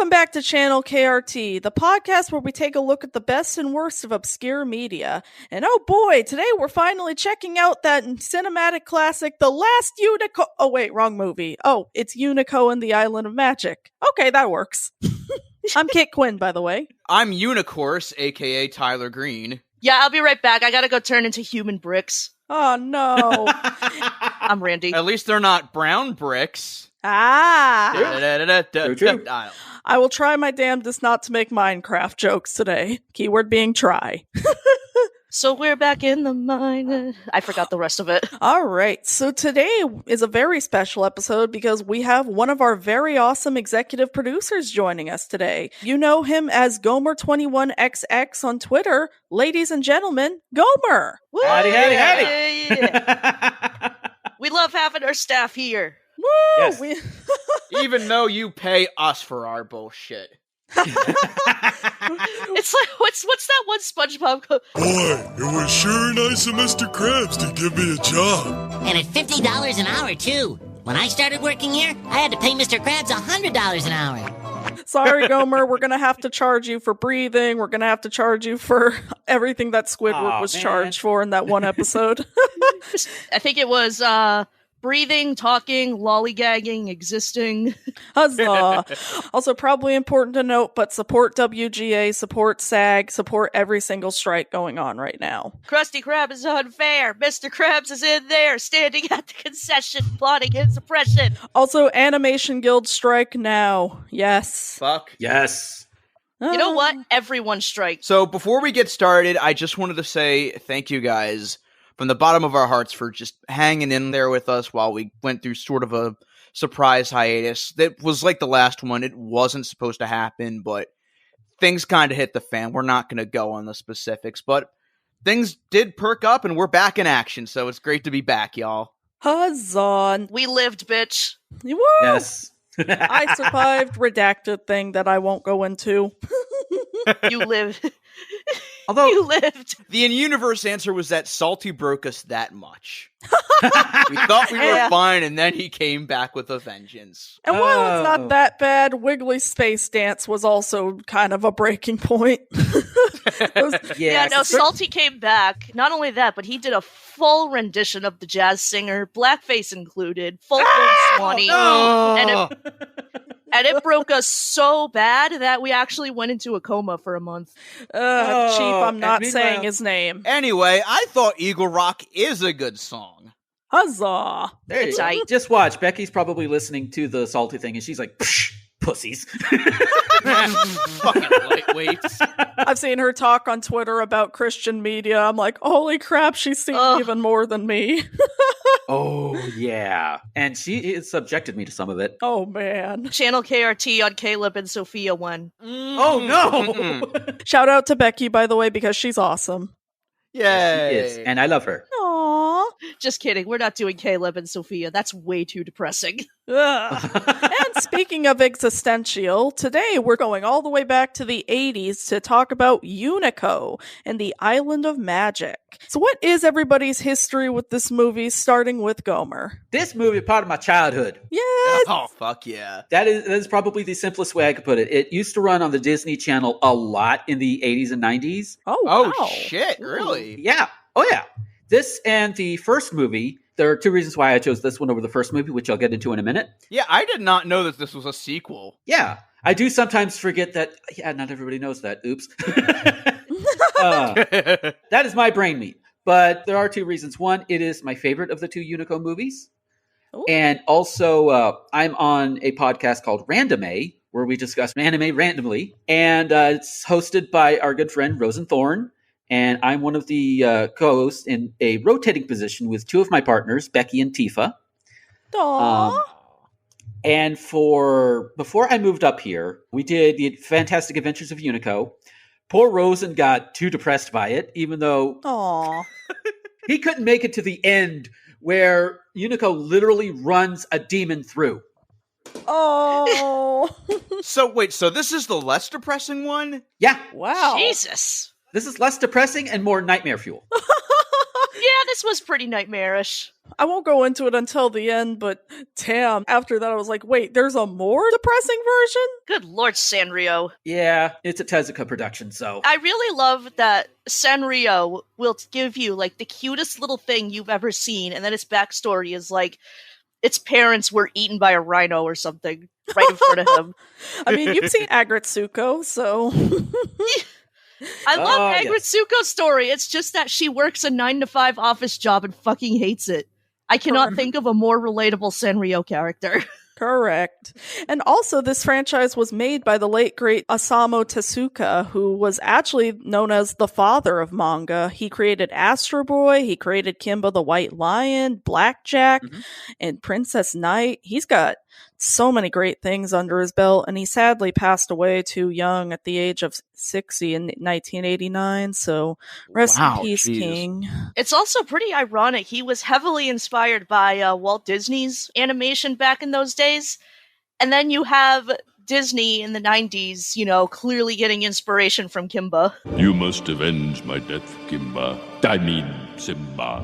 Welcome back to Channel KRT, the podcast where we take a look at the best and worst of obscure media. And oh boy, today we're finally checking out that cinematic classic, The Last Unico. Oh wait, wrong movie. Oh, it's Unico and the Island of Magic. Okay, that works. I'm Kit Quinn, by the way. I'm Unicorse, aka Tyler Green. Yeah, I'll be right back. I gotta go turn into human bricks. Oh no. I'm Randy. At least they're not brown bricks. True. I will try my damnedest not to make Minecraft jokes today. Keyword being try. So we're back in the mine. I forgot the rest of it. All right. So today is a very special episode because we have one of our very awesome executive producers joining us today. You know him as Gomer21XX on Twitter. Ladies and gentlemen, Gomer. Woo! Howdy. Yeah. We love having our staff here. Woo! Yes. Even though you pay us for our bullshit. It's like what's that one SpongeBob? Boy, it was sure nice of Mr. Krabs to give me a job. And at $50 an hour, too. When I started working here, I had to pay Mr. Krabs $100 an hour. Sorry, Gomer, we're going to have to charge you for breathing. We're going to have to charge you for everything that Squidward was charged for in that one episode. I think it was breathing, talking, lollygagging, existing. Huzzah. Also, probably important to note, but support WGA, support SAG, support every single strike going on right now. Krusty Krab is unfair. Mr. Krabs is in there, standing at the concession, plotting his oppression. Also, Animation Guild strike now. Yes. Fuck. Yes. You know what? Everyone strikes. So before we get started, I just wanted to say thank you guys from the bottom of our hearts for just hanging in there with us while we went through sort of a surprise hiatus. That was like the last one. It wasn't supposed to happen, but things kind of hit the fan. We're not going to go on the specifics, but things did perk up and we're back in action. So it's great to be back, y'all. Huzzah. We lived, bitch. Woo! Yes. I survived redacted thing that I won't go into. You lived. Although You lived. The in-universe answer was that Salty broke us that much. We thought we were fine, and then he came back with a vengeance. And while it's not that bad, Wiggly's space dance was also kind of a breaking point. Yeah, no, Salty came back. Not only that, but he did a full rendition of the jazz singer, blackface included, full Swanee. No! And it broke us so bad that we actually went into a coma for a month. Cheap, I'm not and saying his name. Anyway, I thought Eagle Rock is a good song. Huzzah! There you It's go. aight. Just watch. Becky's probably listening to the Salty thing, and she's like, Psh, pussies. Fucking lightweights. I've seen her talk on Twitter about Christian media. I'm like, holy crap, she's seen even more than me. Oh, yeah. And she subjected me to some of it. Oh, man. Channel KRT on Caleb and Sophia one. Oh, no! Shout out to Becky, by the way, because she's awesome. Yay. She is, and I love her. Aww. Just kidding. We're not doing Caleb and Sophia. That's way too depressing. And speaking of existential, today we're going all the way back to the 80s to talk about Unico and the Island of Magic. So what is everybody's history with this movie, starting with Gomer? This movie is part of my childhood. Yes! Oh, fuck yeah. That is probably the simplest way I could put it. It used to run on the Disney Channel a lot in the 80s and 90s. Oh, wow. Shit, really? Yeah. Oh, yeah. This and the first movie, there are two reasons why I chose this one over the first movie, which I'll get into in a minute. Yeah, I did not know that this was a sequel. Yeah. I do sometimes forget that, not everybody knows that. Oops. That is my brain meat. But there are two reasons. One, it is my favorite of the two Unico movies. Ooh. And also, I'm on a podcast called Random-A, where we discuss anime randomly. And it's hosted by our good friend, Rosen Thorne. And I'm one of the co-hosts in a rotating position with two of my partners, Becky and Tifa. Aww. And before I moved up here, we did the Fantastic Adventures of Unico. Poor Rosen got too depressed by it, even though Aww. he couldn't make it to the end where Unico literally runs a demon through. Oh. So wait, so this is the less depressing one? Yeah, Wow. Jesus. this is less depressing and more nightmare fuel. Yeah, This was pretty nightmarish. I won't go into it until the end, but damn, after that I was like, wait, there's a more depressing version? Good lord, Sanrio. Yeah, it's a Tezuka production, so. I really love that Sanrio will give you, like, the cutest little thing you've ever seen, and then its backstory is, like, its parents were eaten by a rhino or something right in front of him. I mean, you've seen Agritsuko, so... I love Agritsuko's story. It's just that she works a 9-to-5 office job and fucking hates it. I cannot think of a more relatable Sanrio character. Correct. And also, this franchise was made by the late, great Osamu Tezuka, who was actually known as the father of manga. He created Astro Boy, he created Kimba the White Lion, Blackjack, and Princess Knight. He's got so many great things under his belt, and he sadly passed away too young at the age of 60 in 1989, so rest in peace, King. It's also pretty ironic. He was heavily inspired by Walt Disney's animation back in those days, and then you have Disney in the 90s, you know, clearly getting inspiration from Kimba. You must avenge my death, Kimba. I mean, Simba.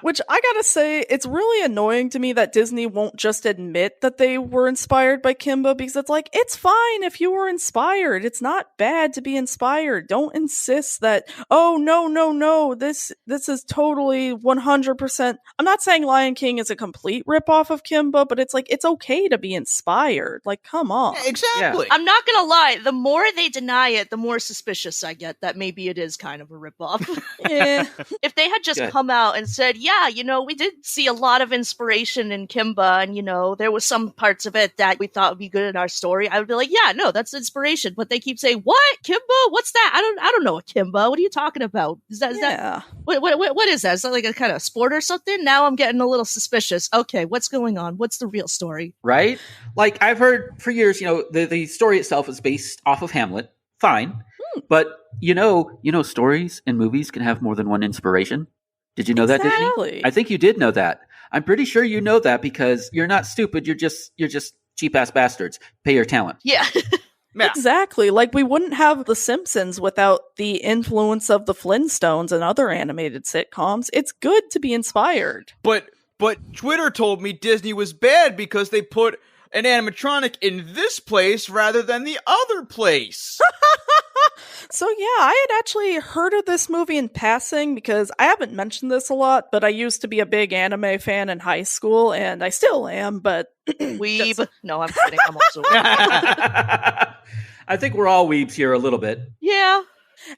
Which I gotta say, it's really annoying to me that Disney won't just admit that they were inspired by Kimba, because it's like, it's fine if you were inspired. It's not bad to be inspired. Don't insist that, oh, no, this is totally 100%. I'm not saying Lion King is a complete ripoff of Kimba, but it's like, it's okay to be inspired. Like, come on. Yeah, exactly. I'm not gonna lie, the more they deny it, the more suspicious I get that maybe it is kind of a ripoff. Yeah. If they had just come out and said, yeah, you know, we did see a lot of inspiration in Kimba, and, you know, there was some parts of it that we thought would be good in our story, I would be like, yeah, no, that's inspiration. But they keep saying, what? Kimba? What's that? I don't know a Kimba. What are you talking about? Is that what is that? Is that like a kind of sport or something? Now I'm getting a little suspicious. Okay, what's going on? What's the real story? Right? Like, I've heard for years, you know, the story itself is based off of Hamlet. Fine. But, you know, stories and movies can have more than one inspiration. Did you know that, Disney? I think you did know that. I'm pretty sure you know that because you're not stupid. You're just cheap-ass bastards. Pay your talent. Yeah. Yeah. Exactly. Like, we wouldn't have The Simpsons without the influence of the Flintstones and other animated sitcoms. It's good to be inspired. But Twitter told me Disney was bad because they put an animatronic in this place rather than the other place. So yeah, I had actually heard of this movie in passing because I haven't mentioned this a lot, but I used to be a big anime fan in high school, and I still am, but... Weeb. No, I'm kidding. I'm also I think we're all weebs here a little bit. Yeah.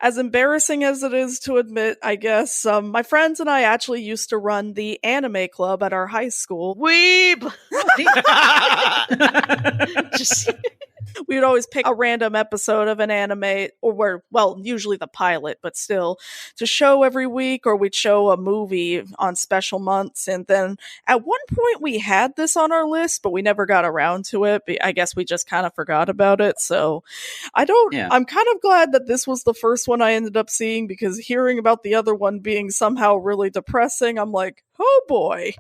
As embarrassing as it is to admit, I guess, my friends and I actually used to run the anime club at our high school. Weeb! Just... We would always pick a random episode of an anime, usually the pilot, but still, to show every week, or we'd show a movie on special months. And then at one point we had this on our list, but we never got around to it. I guess we just kind of forgot about it. So I'm kind of glad that this was the first one I ended up seeing, because hearing about the other one being somehow really depressing, I'm like, oh boy.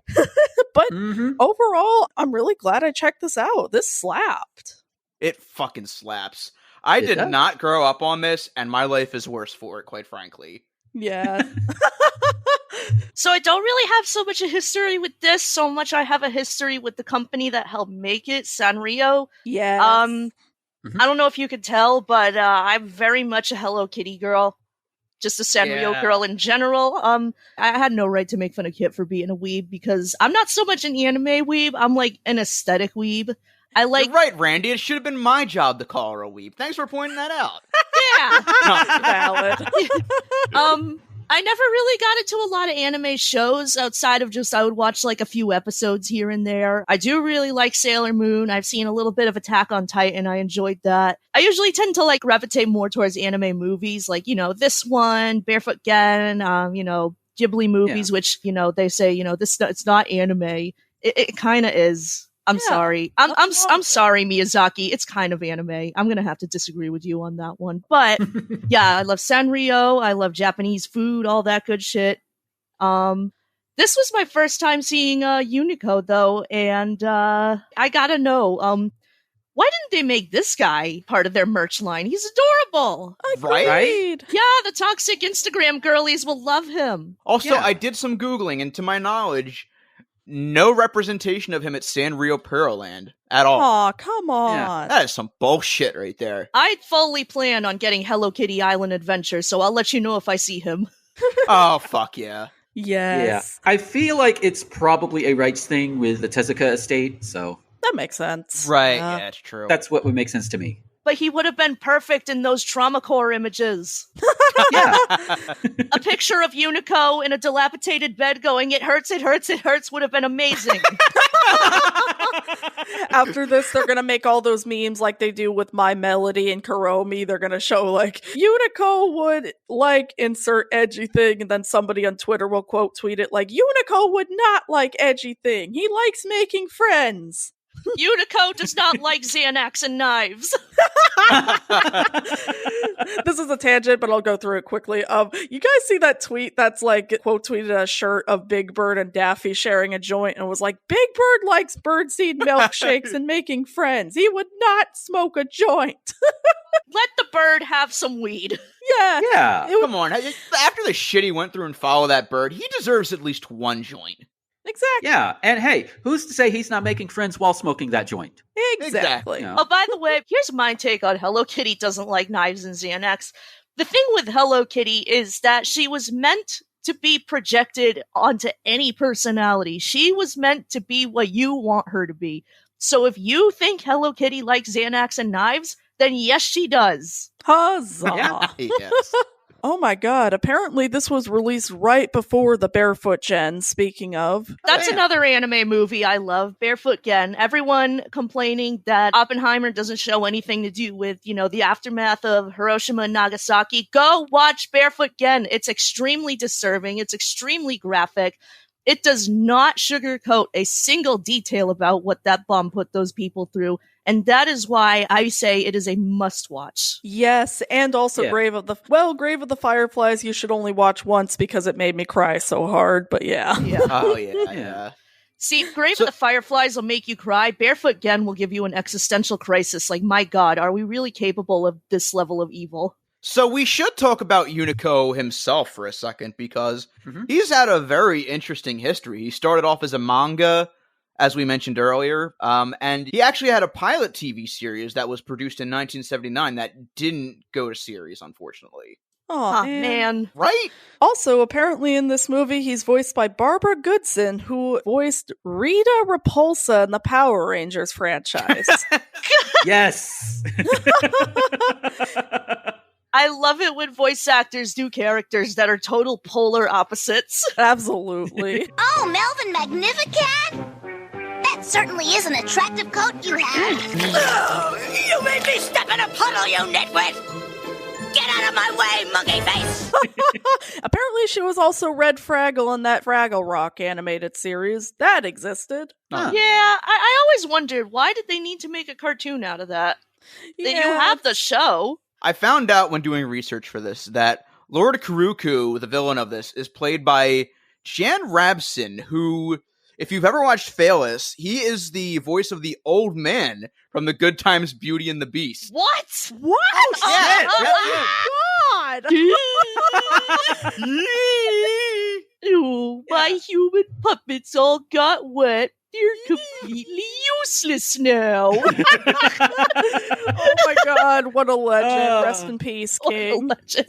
But overall, I'm really glad I checked this out. This slapped. It fucking slaps. I did not grow up on this, and my life is worse for it, quite frankly. Yeah. So I don't really have so much a history with this, so much I have a history with the company that helped make it, Sanrio. Yeah. I don't know if you could tell, but I'm very much a Hello Kitty girl. Just a Sanrio girl in general. I had no right to make fun of Kit for being a weeb, because I'm not so much an anime weeb, I'm like an aesthetic weeb. You're right, Randy. It should have been my job to call her a weeb. Thanks for pointing that out. Yeah. Valid. I never really got into a lot of anime shows outside of just I would watch like a few episodes here and there. I do really like Sailor Moon. I've seen a little bit of Attack on Titan. I enjoyed that. I usually tend to like gravitate more towards anime movies, like, you know, this one, Barefoot Gen, you know, Ghibli movies, which, you know, they say, you know, it's not anime. It kind of is. I'm sorry. I'm sorry, Miyazaki. It's kind of anime. I'm gonna have to disagree with you on that one. But yeah, I love Sanrio. I love Japanese food, all that good shit. This was my first time seeing Unico though, and I gotta know, why didn't they make this guy part of their merch line? He's adorable. Right? Yeah, the toxic Instagram girlies will love him. Also, Yeah. I did some Googling, and to my knowledge, no representation of him at Sanrio Pearland at all. Aw, come on. That is some bullshit right there. I fully plan on getting Hello Kitty Island Adventure, so I'll let you know if I see him. Oh, fuck yeah. Yes. Yeah. I feel like it's probably a rights thing with the Tezuka estate, so That makes sense. Right, yeah, it's true. that's what would make sense to me. But he would have been perfect in those trauma core images. Yeah. A picture of Unico in a dilapidated bed going, it hurts, it hurts, it hurts, would have been amazing. After this, they're gonna make all those memes like they do with My Melody and Kuromi. They're gonna show like Unico would like insert edgy thing, and then somebody on Twitter will quote tweet it like Unico would not like edgy thing. He likes making friends. Unico does not like Xanax and knives. This is a tangent, but I'll go through it quickly. You guys see that tweet that's like quote tweeted a shirt of Big Bird and Daffy sharing a joint, and was like, "Big Bird likes birdseed milkshakes and making friends. He would not smoke a joint." Let the bird have some weed. Yeah, Yeah. it Come on, after the shit he went through and follow that bird, he deserves at least one joint. exactly. Yeah. And hey, who's to say he's not making friends while smoking that joint? Exactly. Yeah. Oh, by the way, here's my take on Hello Kitty doesn't like knives and Xanax. The thing with Hello Kitty is that she was meant to be projected onto any personality. She was meant to be what you want her to be. So if you think Hello Kitty likes Xanax and knives, then yes, she does. Huzzah. Yeah. Yes. Oh my god, apparently this was released right before the Barefoot Gen, speaking of. That's damn. another anime movie I love, Barefoot Gen. Everyone complaining that Oppenheimer doesn't show anything to do with, the aftermath of Hiroshima and Nagasaki. Go watch Barefoot Gen. It's extremely disturbing. It's extremely graphic. It does not sugarcoat a single detail about what that bomb put those people through. And that is why I say it is a must-watch. Yes, and also Yeah. Grave of the Fireflies you should only watch once because it made me cry so hard, but yeah. Yeah. Oh, yeah, Yeah. yeah. See, Grave So- of the Fireflies will make you cry. Barefoot Gen will give you an existential crisis. Like, my God, are we really capable of this level of evil? So we should talk about Unico himself for a second, because Mhm. he's had a very interesting history. He started off as a manga, as we mentioned earlier, and he actually had a pilot TV series that was produced in 1979 that didn't go to series, unfortunately. Aw, Oh, man. Right? Also, apparently in this movie, he's voiced by Barbara Goodson, who voiced Rita Repulsa in the Power Rangers franchise. Yes. I love it when voice actors do characters that are total polar opposites. Absolutely. Oh, Melvin Magnificat? That certainly is an attractive coat you have. You made me step in a puddle, you nitwit! Get out of my way, monkey face! Apparently she was also Red Fraggle in that Fraggle Rock animated series. That existed. Huh. Yeah, I always wondered, why did they need to make a cartoon out of that? You have the show. I found out when doing research for this that Lord Kuruku, the villain of this, is played by Jan Rabson, who, if you've ever watched Phaelus, he is the voice of the old man from The Good Times, Beauty and the Beast. What? What? Yes, Oh my god! Ew, my human puppets all got wet. They're completely useless now. Oh my god, what a legend. Oh. Rest in peace, What a King. legend.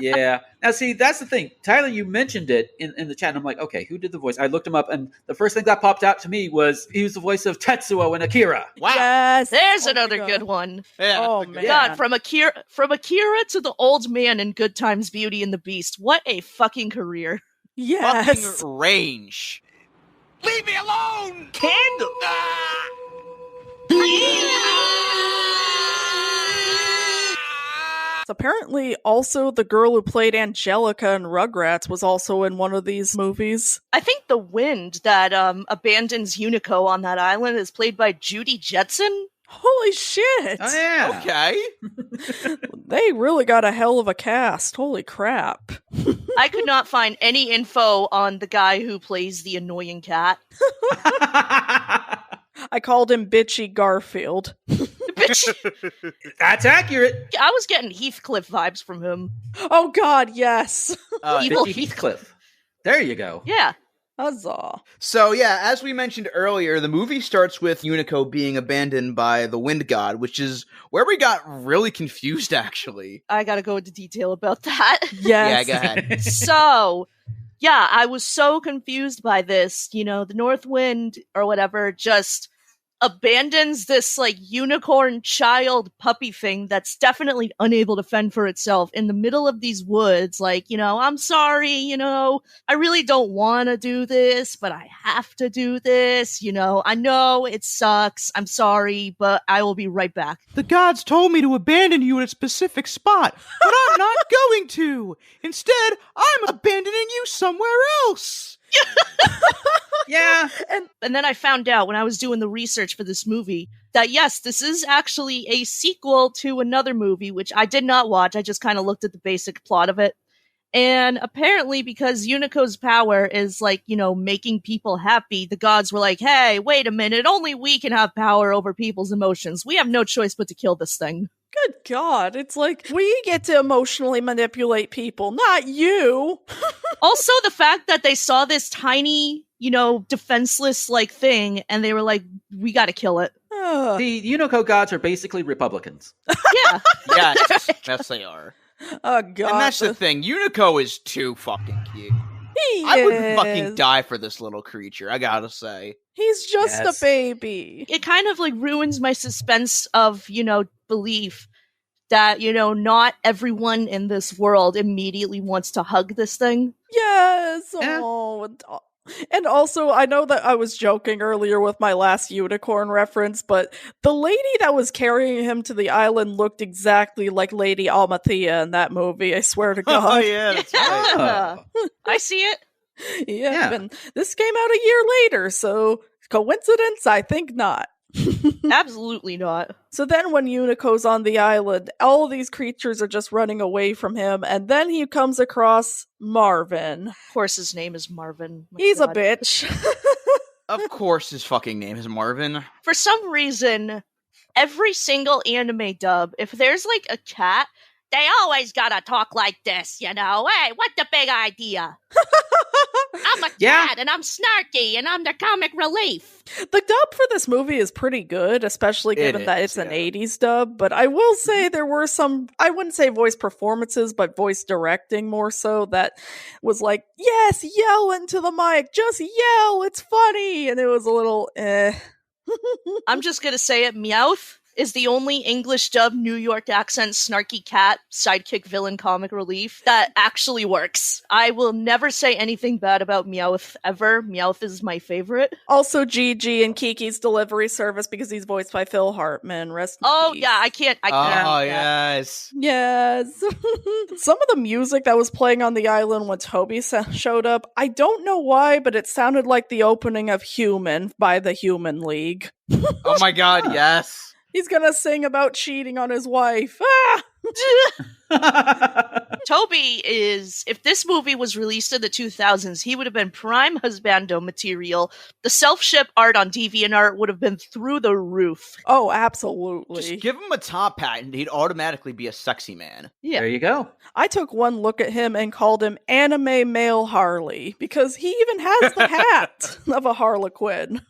Yeah. Now, see, that's the thing. Tyler, you mentioned it in the chat, and I'm like, okay, who did the voice? I looked him up, and the first thing that popped out to me was he was the voice of Tetsuo in Akira. Wow. Yes. There's Oh my another God. good one. Yeah, Oh, that's a good- man. God, from Akira to the old man in Good Times, Beauty and the Beast. What a fucking career. Yes. Fucking range. Leave me alone! Candle! Apparently, also the girl who played Angelica in Rugrats was also in one of these movies. I think the wind that abandons Unico on that island is played by Judy Jetson. Holy shit! Oh, yeah. Okay. They really got a hell of a cast. Holy crap. I could not find any info on the guy who plays the annoying cat. I called him Bitchy Garfield. That's accurate. I was getting Heathcliff vibes from him. Oh God, yes. Evil Bitchy Heathcliff. There you go. Yeah. Huzzah. So yeah, as we mentioned earlier, the movie starts with Unico being abandoned by the Wind God, which is where we got really confused, actually. I gotta go into detail about that. Yes. Yeah, go ahead. So, yeah, I was so confused by this. You know, the North Wind or whatever just abandons this like unicorn child puppy thing that's definitely unable to fend for itself in the middle of these woods. Like, you know, I'm sorry, you know, I really don't want to do this, but I have to do this. You know, I know it sucks. I'm sorry, but I will be right back. The gods told me to abandon you at a specific spot, but I'm not going to. Instead, I'm abandoning you somewhere else. Yeah. And then I found out when I was doing the research for this movie that yes, this is actually a sequel to another movie, which I did not watch. I just kind of looked at the basic plot of it. And apparently because Unico's power is like, you know, making people happy, the gods were like, hey, wait a minute, only we can have power over people's emotions. We have no choice but to kill this thing. Good God. It's like, we get to emotionally manipulate people, not you. Also, the fact that they saw this tiny, you know, defenseless like thing, and they were like, we gotta kill it. The Unico gods are basically Republicans. Yeah. Yes, they are. Oh God. And that's the thing, Unico is too fucking cute. He I would is. fucking die for this little creature, I gotta say. He's just Yes. a baby. It kind of like ruins my suspense of, you know, belief that, you know, not everyone in this world immediately wants to hug this thing. Yes. Yeah. Oh. And also, I know that I was joking earlier with my last unicorn reference, but the lady that was carrying him to the island looked exactly like Lady Almathea in that movie, I swear to God. Oh, yeah, that's right. Oh. I see it. Yeah, and this came out a year later, so coincidence? I think not. Absolutely not. So then when Unico's on the island, all of these creatures are just running away from him, and then he comes across Marvin. Of course, his name is Marvin. My He's God. a bitch. Of course his fucking name is Marvin. For some reason, every single anime dub, if there's like a cat, they always gotta talk like this, you know? Hey, what the big idea? I'm a Yeah. cat, and I'm snarky, and I'm the comic relief. The dub for this movie is pretty good, especially given that it's an 80s dub, but I will say there were some, I wouldn't say voice performances, but voice directing more so, that was like, yes, yell into the mic, just yell, it's funny, and it was a little I'm just gonna say it, Meowth is the only English dub New York accent snarky cat sidekick villain comic relief that actually works. I will never say anything bad about Meowth ever. Meowth is my favorite. Also Gigi and Kiki's delivery service because he's voiced by Phil Hartman. Rest in Oh peace. yeah, I can't. Oh, yes. Yes. Some of the music that was playing on the island when Toby showed up, I don't know why, but it sounded like the opening of Human by the Human League. Oh my God, yes. He's gonna sing about cheating on his wife. Toby is, if this movie was released in the 2000s, he would have been prime husbando material. The self-ship art on DeviantArt would have been through the roof. Oh, absolutely. Just give him a top hat and he'd automatically be a sexy man. Yeah. There you go. I took one look at him and called him Anime Male Harley because he even has the hat of a Harlequin.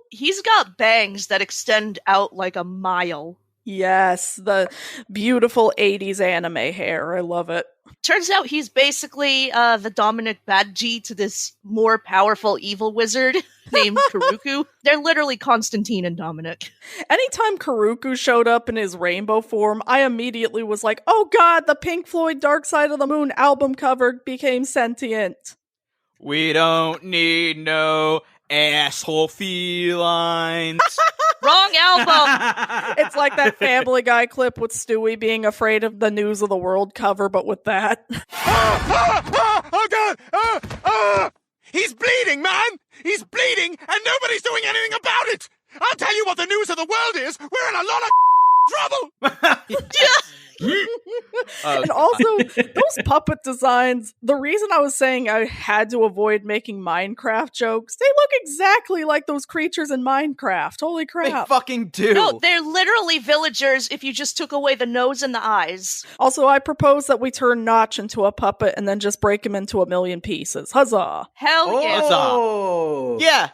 He's got bangs that extend out like a mile. Yes, the beautiful 80s anime hair. I love it. Turns out he's basically the Dominic Badji to this more powerful evil wizard named Karuku. They're literally Constantine and Dominic. Anytime Karuku showed up in his rainbow form, I immediately was like, oh God, the Pink Floyd Dark Side of the Moon album cover became sentient. We don't need no asshole felines. Wrong album! It's like that Family Guy clip with Stewie being afraid of the News of the World cover, but with that. Oh God! He's bleeding, man! He's bleeding, and nobody's doing anything about it! I'll tell you what the news of the world is! We're in a lot of trouble! And also, those puppet designs, the reason I was saying I had to avoid making Minecraft jokes, they look exactly like those creatures in Minecraft. Holy They crap. fucking do. No, they're literally villagers if you just took away the nose and the eyes. Also, I propose that we turn Notch into a puppet and then just break him into a million pieces. Huzzah. Hell yeah. Oh, Yeah.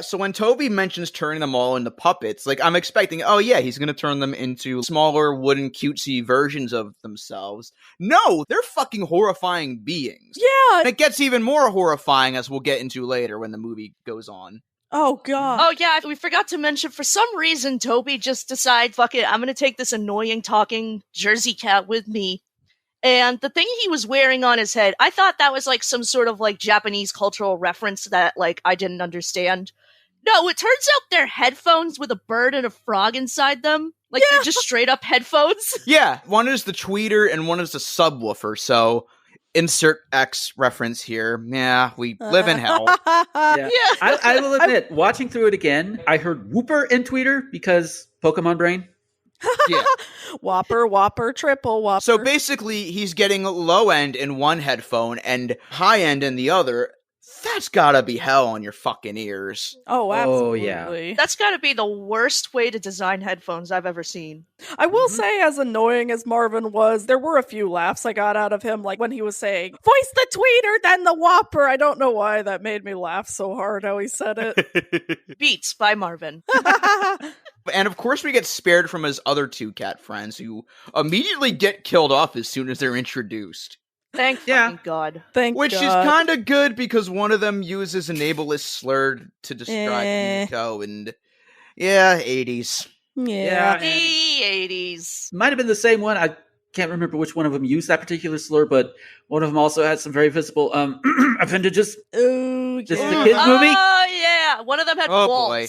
So when Toby mentions turning them all into puppets, like I'm expecting, oh yeah, he's gonna turn them into smaller wooden cutesy versions of themselves. No, they're fucking horrifying beings. Yeah. And it gets even more horrifying as we'll get into later when the movie goes on. Oh, God. Oh yeah, we forgot to mention, for some reason, Toby just decides, fuck it, I'm gonna take this annoying talking Jersey cat with me. And the thing he was wearing on his head, I thought that was like some sort of like Japanese cultural reference that like I didn't understand. No, it turns out they're headphones with a bird and a frog inside them. Like they're just straight up headphones. Yeah, one is the tweeter and one is the subwoofer, so insert X reference here. Yeah, we live in hell. yeah. I will admit, watching through it again, I heard Whooper and Tweeter because Pokemon Brain. Yeah. Whopper, triple whopper. So basically, he's getting low end in one headphone and high end in the other. That's gotta be hell on your fucking ears. Oh, absolutely. yeah. That's gotta be the worst way to design headphones I've ever seen. I will say, as annoying as Marvin was, there were a few laughs I got out of him, like when he was saying, voice the tweeter, then the whopper. I don't know why that made me laugh so hard how he said it. Beats by Marvin. And of course, we get spared from his other two cat friends who immediately get killed off as soon as they're introduced. Thank fucking God. Thank Which God. is kind of good because one of them uses an ableist slur to distract Unico, and yeah, 80s. Yeah. The 80s. Might have been the same one. I can't remember which one of them used that particular slur, but one of them also had some very visible appendages. Ooh, Just yeah. the kids movie. Oh, yeah. One of them had Oh, balls. boy.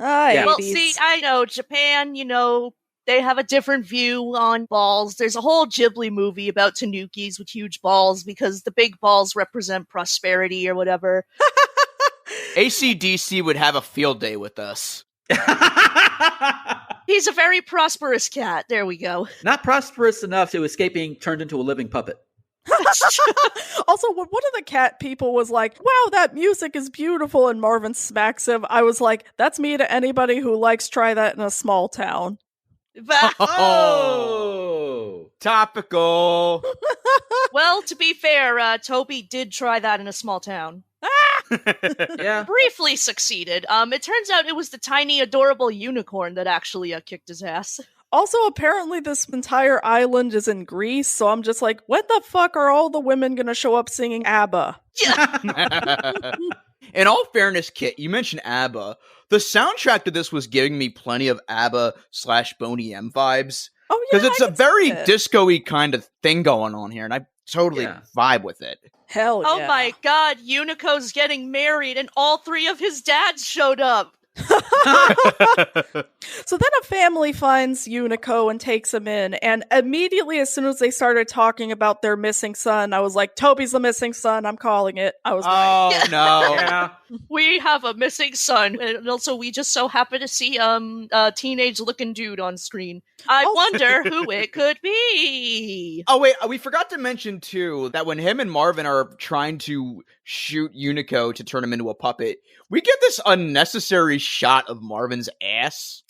Ah, Yeah. Well, 80s. see, I know Japan, they have a different view on balls. There's a whole Ghibli movie about tanukis with huge balls because the big balls represent prosperity or whatever. AC/DC would have a field day with us. He's a very prosperous cat. There we go. Not prosperous enough to escape being turned into a living puppet. Also, when one of the cat people was like, wow, that music is beautiful, and Marvin smacks him, I was like, that's me to anybody who likes try that in a small town. But, Oh! Topical. well, to be fair, Toby did try that in a small town. Yeah. Briefly succeeded. It turns out it was the tiny, adorable unicorn that actually kicked his ass. Also, apparently this entire island is in Greece, so I'm just like, when the fuck are all the women gonna show up singing ABBA? Yeah. In all fairness, Kit, you mentioned ABBA. The soundtrack to this was giving me plenty of ABBA/Boney M vibes. Oh, yeah, Because it's I a can see very it. disco-y kind of thing going on here, and I totally vibe with it. Hell Oh yeah. my God, Unico's getting married and all three of his dads showed up. So then a family finds Unico and takes him in, and immediately as soon as they started talking about their missing son, I was like, Toby's the missing son, I'm calling it. I was right. Oh, no. Yeah. We have a missing son, and also we just so happen to see a teenage-looking dude on screen. I Oh. wonder who it could be. Oh, wait, we forgot to mention, too, that when him and Marvin are trying to shoot Unico to turn him into a puppet, we get this unnecessary shot of Marvin's ass.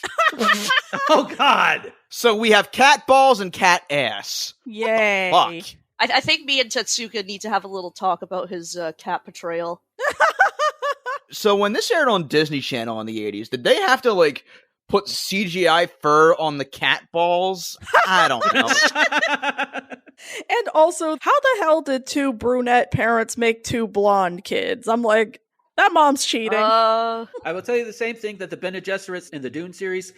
Oh, God. So we have cat balls and cat ass. Yay. Fuck. I think me and Tetsuka need to have a little talk about his cat portrayal. So when this aired on Disney Channel in the 80s, did they have to, like, put CGI fur on the cat balls? I don't know. And also, how the hell did two brunette parents make two blonde kids? I'm like, that mom's cheating. I will tell you the same thing that the Bene Gesserits in the Dune series.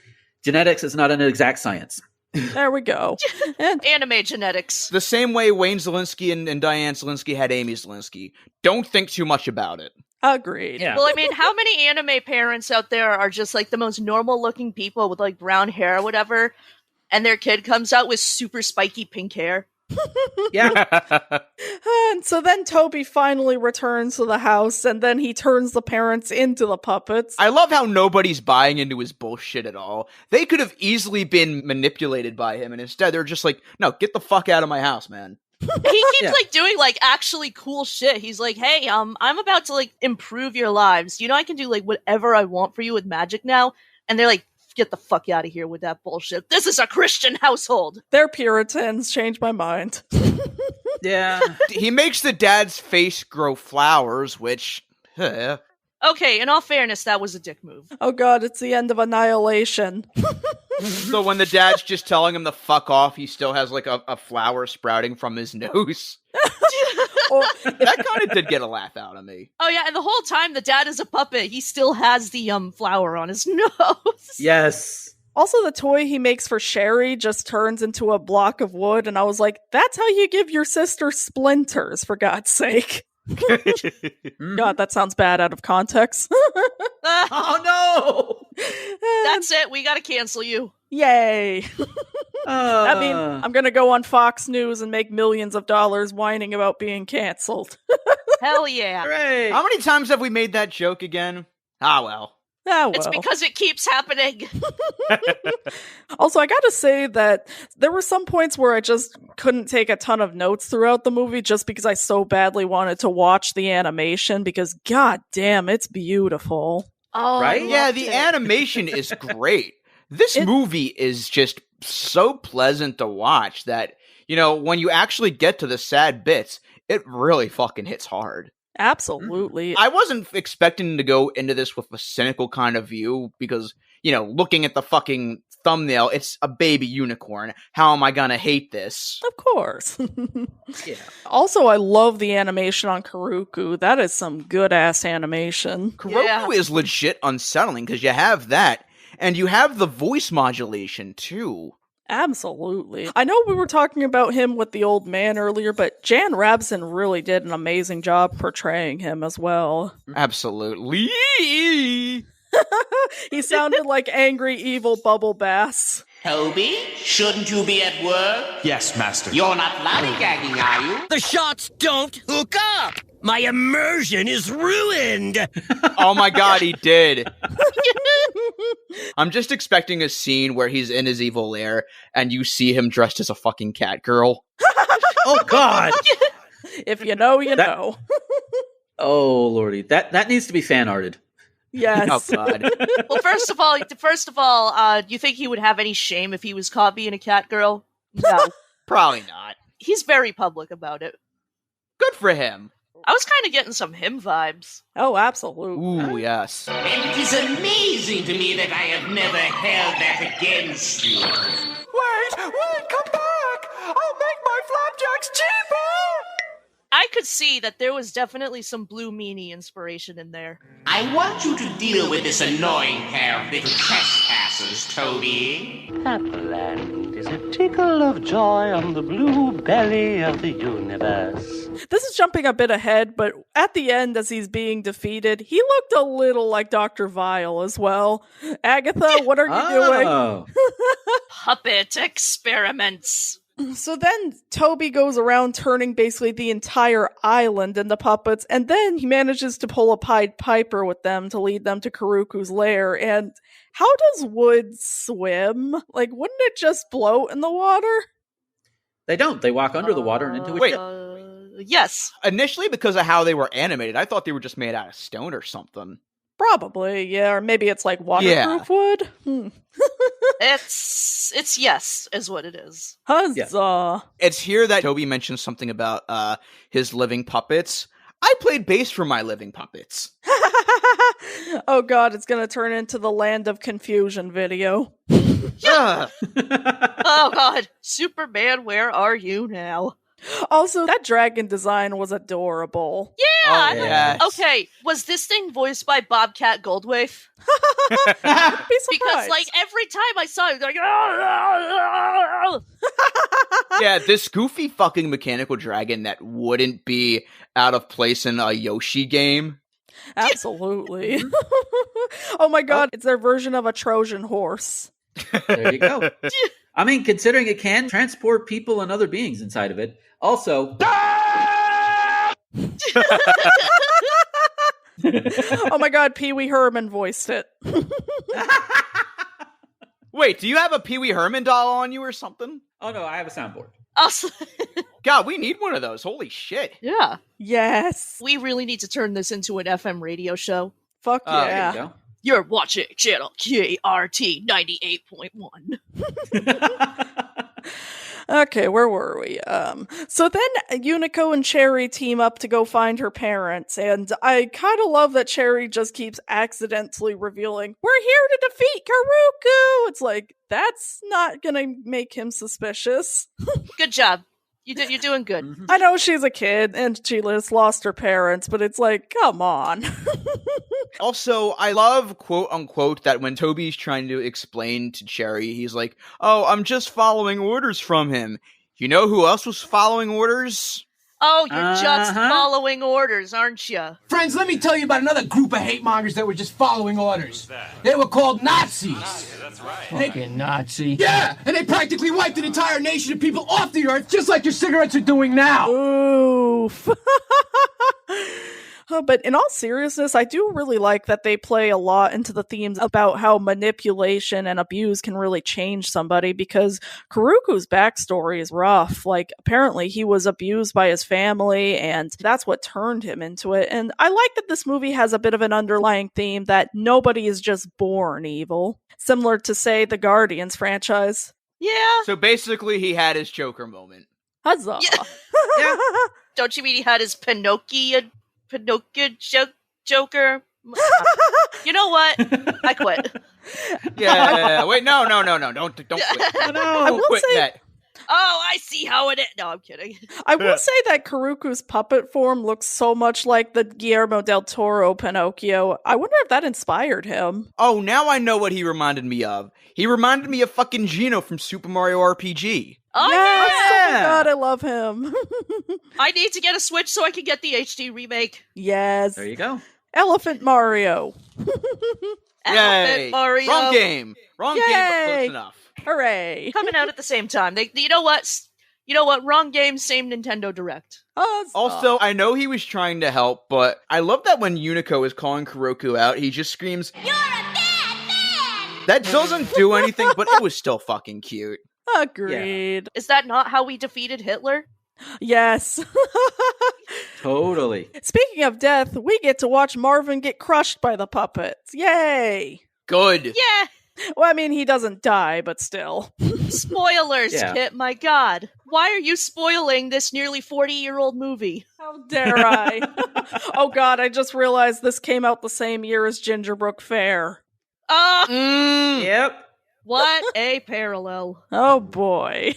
Genetics is not an exact science. There we go. And Anime genetics. The same way Wayne Zelinsky and Diane Zelinsky had Amy Zelinsky. Don't think too much about it. agreed. Yeah. Well, I mean, how many anime parents out there are just like the most normal looking people with like brown hair or whatever, and their kid comes out with super spiky pink hair? Yeah. And so then Toby finally returns to the house, and then he turns the parents into the puppets. I love how nobody's buying into his bullshit at all. They could have easily been manipulated by him, and instead they're just like, no, get the fuck out of my house, man. He keeps like doing like actually cool shit. He's like, hey, I'm about to like improve your lives. You know, I can do like whatever I want for you with magic now. And they're like, get the fuck out of here with that bullshit. This is a Christian household. They're Puritans. Change my mind. Yeah. He makes the dad's face grow flowers, which... Okay, in all fairness, that was a dick move. Oh god, it's the end of Annihilation. So when the dad's just telling him to fuck off, he still has like a flower sprouting from his nose. That kind of did get a laugh out of me. Oh yeah, and the whole time the dad is a puppet, he still has the flower on his nose. Yes. Also, the toy he makes for Sherry just turns into a block of wood, and I was like, that's how you give your sister splinters, for God's sake. God, that sounds bad out of context. Oh no! That's it, we gotta cancel you. Yay. I mean, I'm gonna go on Fox News and make millions of dollars whining about being canceled. Hell yeah. Hooray! How many times have we made that joke again? Ah, well. Oh, well. It's because it keeps happening. Also, I gotta say that there were some points where I just couldn't take a ton of notes throughout the movie just because I so badly wanted to watch the animation because god damn, it's beautiful. Oh, Right? Yeah, the animation is great. This movie is just so pleasant to watch that, you know, when you actually get to the sad bits, it really fucking hits hard. Absolutely. I wasn't expecting to go into this with a cynical kind of view because, you know, looking at the fucking thumbnail, it's a baby unicorn. How am I gonna hate this? Of course. Yeah. Also, I love the animation on Karuku. That is some good-ass animation. Kuroku is legit unsettling because you have that, and you have the voice modulation, too. Absolutely. I know we were talking about him with the old man earlier, but Jan Rabson really did an amazing job portraying him as well. Absolutely. He sounded like angry, evil Bubble Bass. Toby, shouldn't you be at work? Yes, Master. You're not lollygagging, are you? The shots don't hook up! My immersion is ruined! Oh my god, he did. I'm just expecting a scene where he's in his evil lair and you see him dressed as a fucking cat girl. Oh god! If you know, you know. Oh lordy, that needs to be fan arted. Yes. Oh god. Well, first of all, you think he would have any shame if he was caught being a cat girl? No. Probably not. He's very public about it. Good for him. I was kind of getting some him vibes. Oh, absolutely. Ooh, yes. It is amazing to me that I have never held that against you. Wait, come back! I'll make my flapjacks cheaper! I could see that there was definitely some Blue Meanie inspiration in there. I want you to deal with this annoying pair of little trespassers, Toby. Happyland is a tickle of joy on the blue belly of the universe. This is jumping a bit ahead, but at the end, as he's being defeated, he looked a little like Dr. Vile as well. Agatha, what are you doing? Puppet experiments. So then Toby goes around turning basically the entire island into puppets, and then he manages to pull a Pied Piper with them to lead them to Karuku's lair. And how does wood swim? Like, wouldn't it just float in the water? They don't. They walk under the water and into a Wait. ship. Yes. Initially, because of how they were animated, I thought they were just made out of stone or something. Probably, yeah. Or maybe it's like waterproof wood. It's yes, is what it is. Huzzah. It's here that Toby mentions something about his living puppets. I played bass for my living puppets. Oh god, it's gonna turn into the Land of Confusion video. Ugh. Oh god, Superman, where are you now? Also, that dragon design was adorable. Yeah. Oh, yes. Okay, was this thing voiced by Bobcat Goldthwait? Be surprised. Because like every time I saw it, like Yeah, this goofy fucking mechanical dragon that wouldn't be out of place in a Yoshi game. Absolutely. Oh my god, it's their version of a Trojan horse. There you go. I mean, considering it can transport people and other beings inside of it. Also, Oh my god, Pee Wee Herman voiced it. Wait, do you have a Pee Wee Herman doll on you or something? oh no, I have a soundboard. Also, God, we need one of those. Holy shit. yeah. Yes. We really need to turn this into an FM radio show. Fuck Oh, yeah. There you You're watching channel KRT 98.1. go. Okay, where were we? So then Unico and Cherry team up to go find her parents, and I kind of love that Cherry just keeps accidentally revealing, "We're here to defeat Karuku!" It's like, that's not gonna make him suspicious. Good job. You're doing good. Mhm. I know she's a kid, and she just lost her parents, but it's like, come on. Also, I love, quote unquote, that when Toby's trying to explain to Cherry, he's like, "Oh, I'm just following orders from him." You know who else was following orders? Oh, you're just Uh-huh. following orders, aren't you? Friends, let me tell you about another group of hate mongers that were just following orders. They were called Nazis. That's right. Fucking Nazi. Yeah, and they practically wiped an entire nation of people off the earth, just like your cigarettes are doing now. Oof. But in all seriousness, I do really like that they play a lot into the themes about how manipulation and abuse can really change somebody, because Karuku's backstory is rough. Like, apparently he was abused by his family, and that's what turned him into it. And I like that this movie has a bit of an underlying theme that nobody is just born evil. Similar to, say, the Guardians franchise. Yeah. So basically, he had his Joker moment. Huzzah! Yeah. Don't you mean he had his Pinocchio Joker? You know what? I quit. Yeah. Wait, no. Don't quit. Oh, no. I will Quit say- that. Oh, I see how it is. No, I'm kidding. I will say that Karuku's puppet form looks so much like the Guillermo del Toro Pinocchio. I wonder if that inspired him. Oh, now I know what he reminded me of. He reminded me of fucking Gino from Super Mario RPG. Oh, Yes! yeah. Oh my god, I love him. I need to get a Switch so I can get the HD remake. Yes. There you go. Elephant Mario. Yay! Elephant Mario. Wrong game, but Yay! close enough. Hooray. Coming out at the same time. You know what? You know what? Wrong game, same Nintendo Direct. Huzzah. Also, I know he was trying to help, but I love that when Unico is calling Kuroku out, he just screams, You're a bad man! that doesn't do anything, but it was still fucking cute. Agreed. Is that not how we defeated Hitler? Yes. Totally. Speaking of death, we get to watch Marvin get crushed by the puppets. Yay. Good. Yeah. Well, I mean, he doesn't die, but still. Spoilers, Yeah. Kit. My God. Why are you spoiling this nearly 40-year-old movie? How dare I? Oh god, I just realized this came out the same year as Gingerbrook Fair. Oh, Yep. what a parallel. Oh boy.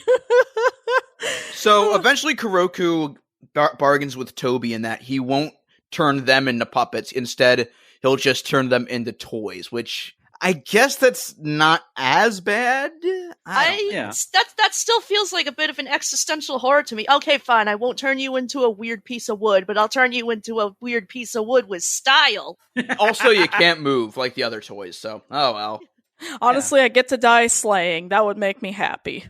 So eventually Kuroku bargains with Toby in that he won't turn them into puppets. Instead, he'll just turn them into toys, which I guess that's not as bad. Yeah. That still feels like a bit of an existential horror to me. Okay, fine, I won't turn you into a weird piece of wood, but I'll turn you into a weird piece of wood with style. Also, you can't move like the other toys, so oh well. Honestly, I get to die slaying. That would make me happy.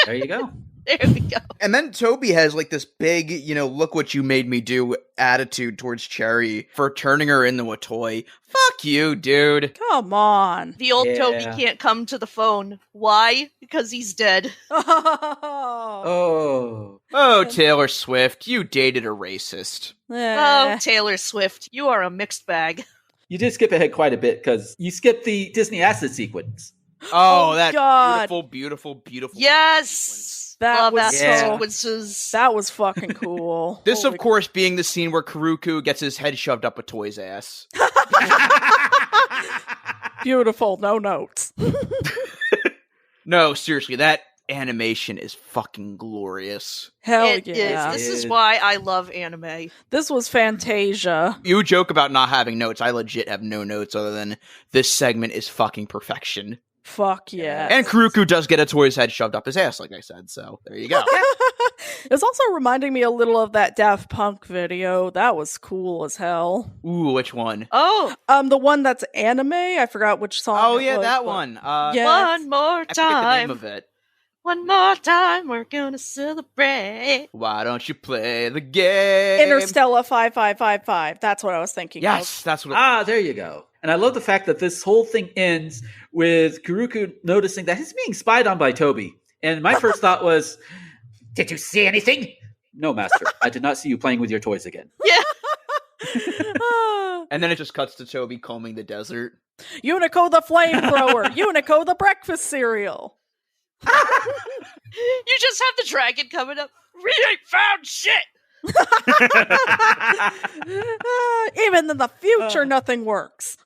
There you go. There we go. And then Toby has like this big, look what you made me do attitude towards Cherry for turning her into a toy. Fuck you, dude. Come on. The old Yeah. Toby can't come to the phone. Why? Because he's dead. Oh. Oh. Oh, Taylor Swift, you dated a racist. Oh, Taylor Swift, you are a mixed bag. You did skip ahead quite a bit because you skipped the Disney acid sequence. Oh, Oh, that God. beautiful. Yes! That Love was acid so- sequences. That was fucking cool. This, Holy of course, being the scene where Kuruku gets his head shoved up a toy's ass. beautiful. No notes. No, seriously, that animation is fucking glorious. Hell It yeah. is. This is It- why I love anime. This was Fantasia. You joke about not having notes. I legit have no notes other than this segment is fucking perfection. Fuck yeah. And Kuruku does get a toy's head shoved up his ass, like I said, so there you go. It's also reminding me a little of that Daft Punk video. That was cool as hell. Ooh, which one? Oh, The one that's anime. I forgot which song. Oh, it yeah, was, that but- one. Yeah. one more I forget the name time. of it. One more time, we're gonna celebrate. Why don't you play the game? Interstellar 5555. That's what I was thinking Yes, of. that's what. There you go. And I love the fact that this whole thing ends with Kuruku noticing that he's being spied on by Toby. And my first thought was, did you see anything? No, Master. I did not see you playing with your toys again. Yeah. And then it just cuts to Toby combing the desert. Unico the flamethrower. Unico the breakfast cereal. You just have the dragon coming up. We ain't found shit. Even in the future, nothing works.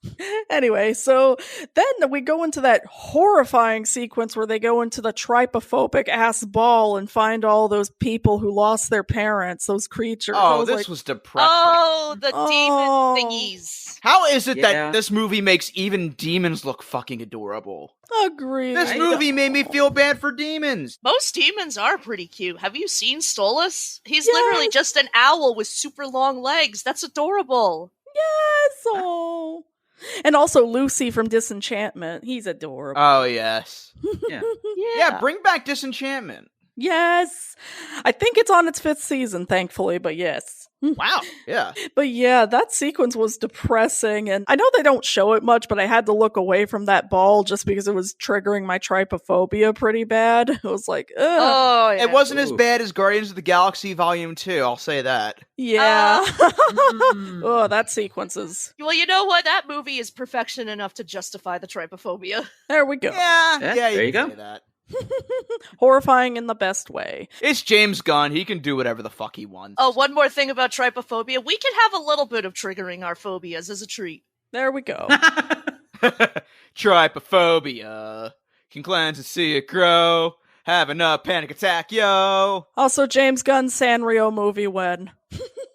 Anyway, so then we go into that horrifying sequence where they go into the trypophobic ass ball and find all those people who lost their parents, those creatures. Oh, this was depressing. Oh, the demon thingies. How is it that this movie makes even demons look fucking adorable? Agreed. This movie made me feel bad for demons. Most demons are pretty cute. Have you seen Stolas? He's literally just an owl with super long legs. That's adorable. Yes. Oh. And also Lucy from Disenchantment. He's adorable. Oh, yes. Yeah. Bring back Disenchantment. Yes. I think it's on its 5th season, thankfully, but yes. Wow. Yeah. But yeah, that sequence was depressing, and I know they don't show it much, but I had to look away from that ball just because it was triggering my trypophobia pretty bad. It was like, ugh. Oh, yeah. It wasn't as bad as Guardians of the Galaxy Volume 2, I'll say that. Yeah. Oh, that sequence is... Well, you know what? That movie is perfection enough to justify the trypophobia. There we go. Yeah, there you go. Say that. Horrifying in the best way. It's James Gunn. He can do whatever the fuck he wants. Oh, one more thing about trypophobia. We can have a little bit of triggering our phobias as a treat. There we go. Trypophobia. Can cleanse and see it grow. Having a panic attack, yo. Also, James Gunn's Sanrio movie when.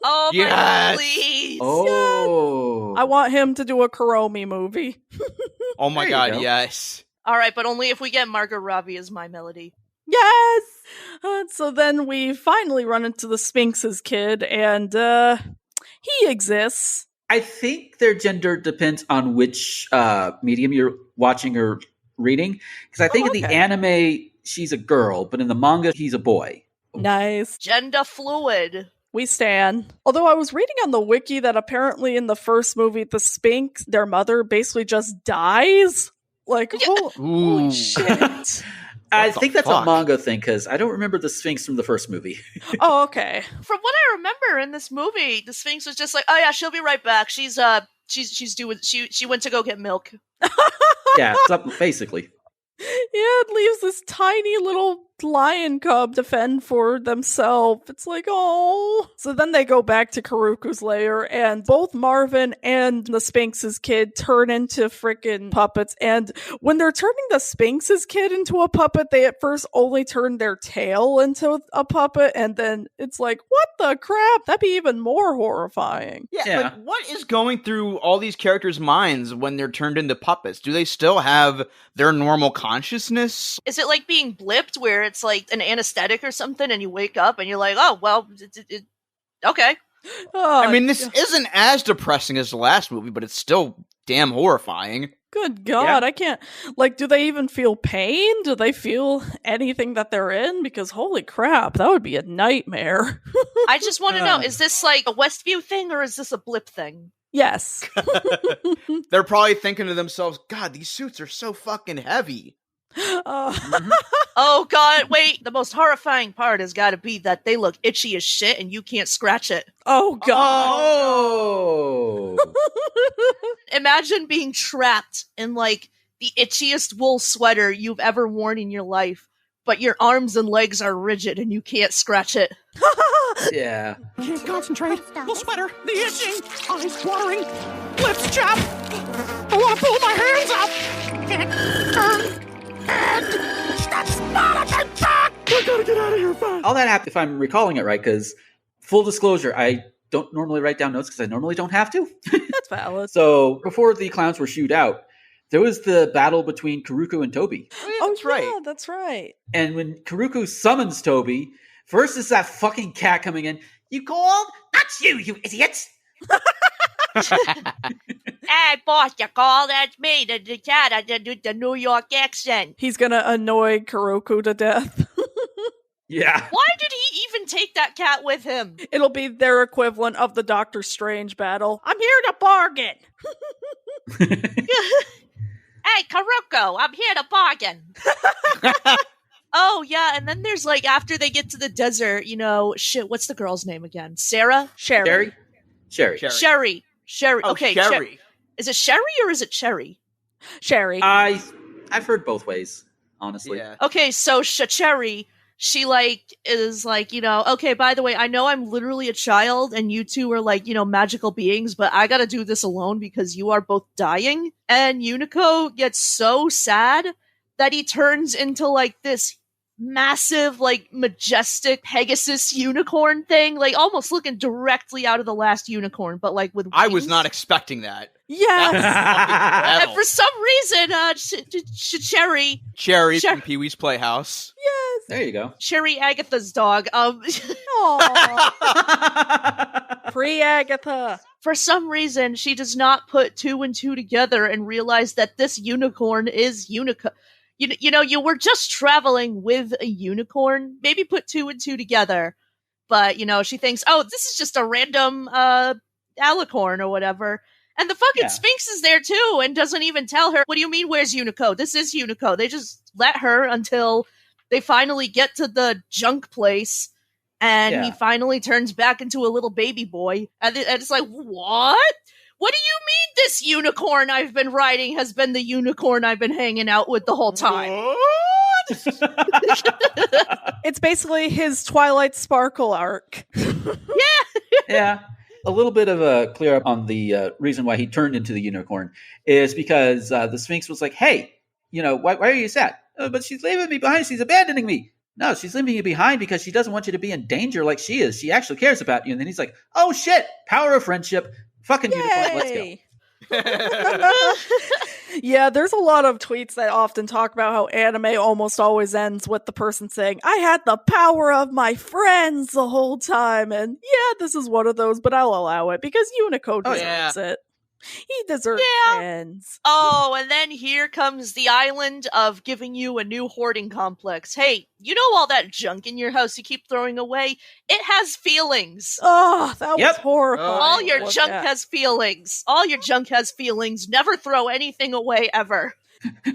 Oh, Yes! my please. Oh. I want him to do a Kuromi movie. Oh my There you god, go. yes. All right, but only if we get Margot Robbie as My Melody. Yes! So then we finally run into the Sphinx's kid, and he exists. I think their gender depends on which medium you're watching or reading. Because I think in the anime, she's a girl, but in the manga, he's a boy. Nice. Gender fluid. We stan. Although I was reading on the wiki that apparently in the first movie, the Sphinx, their mother, basically just dies. Like, holy shit. I think that's a manga thing, because I don't remember the Sphinx from the first movie. Oh, okay. From what I remember in this movie, the Sphinx was just like, "Oh yeah, she'll be right back. She's doing she went to go get milk." Yeah, basically. Yeah, it leaves this tiny little lion cub to fend for themselves. It's like, oh. So then they go back to Karuku's lair, and both Marvin and the Sphinx's kid turn into freaking puppets. And when they're turning the Sphinx's kid into a puppet, they at first only turn their tail into a puppet, and then it's like, what the crap? That'd be even more horrifying. Yeah, like, what is going through all these characters' minds when they're turned into puppets? Do they still have their normal consciousness? Is it like being blipped, where it's like an anesthetic or something, and you wake up and you're like, "Oh, well, okay." I mean, this isn't as depressing as the last movie, but it's still damn horrifying. Good God, I can't. Like, do they even feel pain? Do they feel anything that they're in? Because holy crap, that would be a nightmare. I just want to know, is this like a Westview thing or is this a blip thing? Yes. They're probably thinking to themselves, God, these suits are so fucking heavy. Oh God, wait, the most horrifying part has got to be that they look itchy as shit and you can't scratch it. Oh God. Oh. Imagine being trapped in like the itchiest wool sweater you've ever worn in your life, but your arms and legs are rigid and you can't scratch it. Yeah. Can't concentrate. The sweater, the itching, eyes watering, lips chapped. I want to pull my hands up. Can't turn. That's not a good back. We gotta get out of here fast. All that happened, if I'm recalling it right, because full disclosure, I don't normally write down notes because I normally don't have to. That's valid. So before the clowns were shooed out, there was the battle between Karuku and Toby. That's right. Yeah, that's right. And when Karuku summons Toby, first is that fucking cat coming in. You called? That's you idiots! Hey, boss, you call? That's me, the cat, the New York accent. He's gonna annoy Kuroku to death. Yeah. Why did he even take that cat with him? It'll be their equivalent of the Doctor Strange battle. I'm here to bargain. Hey, Karuko, I'm here to bargain. Oh, yeah, and then there's, like, after they get to the desert, what's the girl's name again? Sarah? Sherry. Sherry. Oh, Okay, Sherry. Is it Sherry or is it Cherry? Sherry. I've heard both ways, honestly. Yeah. Okay, so Cherry, she, is okay, by the way, I know I'm literally a child and you two are, magical beings, but I gotta do this alone because you are both dying. And Unico gets so sad that he turns into, this massive, majestic Pegasus unicorn thing, almost looking directly out of The Last Unicorn, but, with wings. I was not expecting that. Yes. And for some reason, Cherry from Pee-wee's Playhouse. Yes. There you go. Cherry Agatha's dog. Pre-Agatha. For some reason, she does not put 2 and 2 together and realize that this unicorn is Unico. You were just traveling with a unicorn. Maybe put 2 and 2 together. But, she thinks, oh, this is just a random alicorn or whatever. And the fucking Sphinx is there too and doesn't even tell her, what do you mean, where's Unico? This is Unico. They just let her until they finally get to the junk place. And he finally turns back into a little baby boy. And it's like, what? What do you mean this unicorn I've been riding has been the unicorn I've been hanging out with the whole time? It's basically his Twilight Sparkle arc. Yeah. A little bit of a clear up on the reason why he turned into the unicorn is because the Sphinx was like, hey, why are you sad? Oh, but she's leaving me behind. She's abandoning me. No, she's leaving you behind because she doesn't want you to be in danger like she is. She actually cares about you. And then he's like, oh, shit. Power of friendship. Fucking unicorn. Let's go. Yeah, there's a lot of tweets that often talk about how anime almost always ends with the person saying, I had the power of my friends the whole time. And yeah, this is one of those, but I'll allow it because Unico deserves it. He deserves friends. Oh, and then here comes the island of giving you a new hoarding complex. Hey, all that junk in your house you keep throwing away? It has feelings. Oh, that was horrifying. All your junk has feelings. All your junk has feelings. Never throw anything away, ever.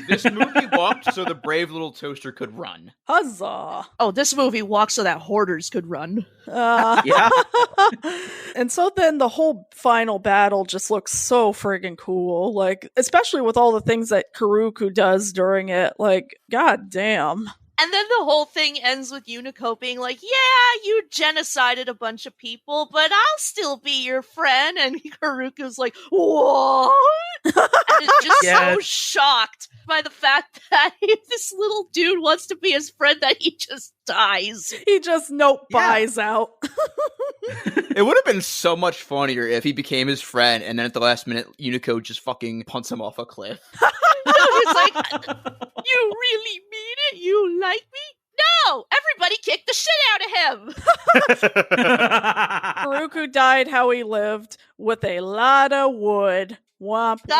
This movie walked so the brave little toaster could run. Huzzah. Oh, this movie walked so that hoarders could run. Yeah. And so then the whole final battle just looks so friggin' cool. Especially with all the things that Kuroku does during it. God damn. And then the whole thing ends with Unico being like, yeah, you genocided a bunch of people, but I'll still be your friend. And Kuroku's like, what? And is just so shocked by the fact that this little dude wants to be his friend that he just dies. He just buys out. It would have been so much funnier if he became his friend and then at the last minute Unico just fucking punts him off a cliff. He's like, you really mean it? You like me? No! Everybody kick the shit out of him! Kuroku died how he lived, with a lot of wood. Womp womp.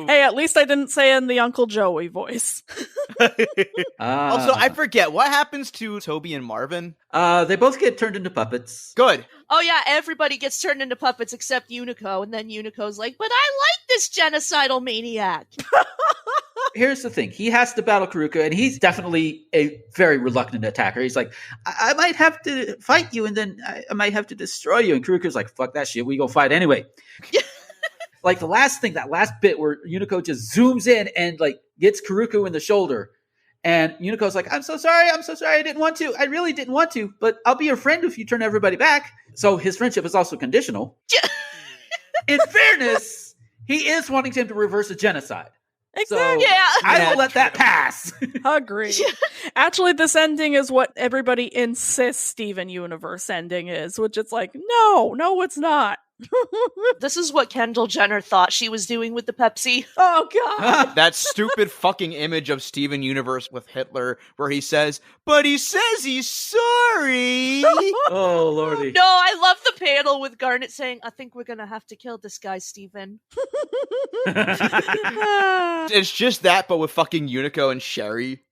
Hey, at least I didn't say in the Uncle Joey voice. Also, I forget, what happens to Toby and Marvin? They both get turned into puppets. Good. Oh yeah, everybody gets turned into puppets except Unico, and then Unico's like, but I like this genocidal maniac. Here's the thing. He has to battle Kuroku, and he's definitely a very reluctant attacker. He's like, I might have to fight you, and then I might have to destroy you. And Kuroku's like, fuck that shit. We go fight anyway. The last thing, that last bit where Unico just zooms in and, gets Kuroku in the shoulder. And Unico's like, I'm so sorry. I didn't want to. I really didn't want to, but I'll be your friend if you turn everybody back. So his friendship is also conditional. In fairness, he is wanting him to reverse a genocide. Exactly. So I will let that pass. Agreed. Actually, this ending is what everybody insists Steven Universe ending is, which it's like, no, it's not. This is what Kendall Jenner thought she was doing with the Pepsi. Oh, God. That stupid fucking image of Steven Universe with Hitler where he says, but he says he's sorry. Oh, lordy. No, I love the panel with Garnet saying, I think we're gonna have to kill this guy, Steven. It's just that, but with fucking Unico and Sherry.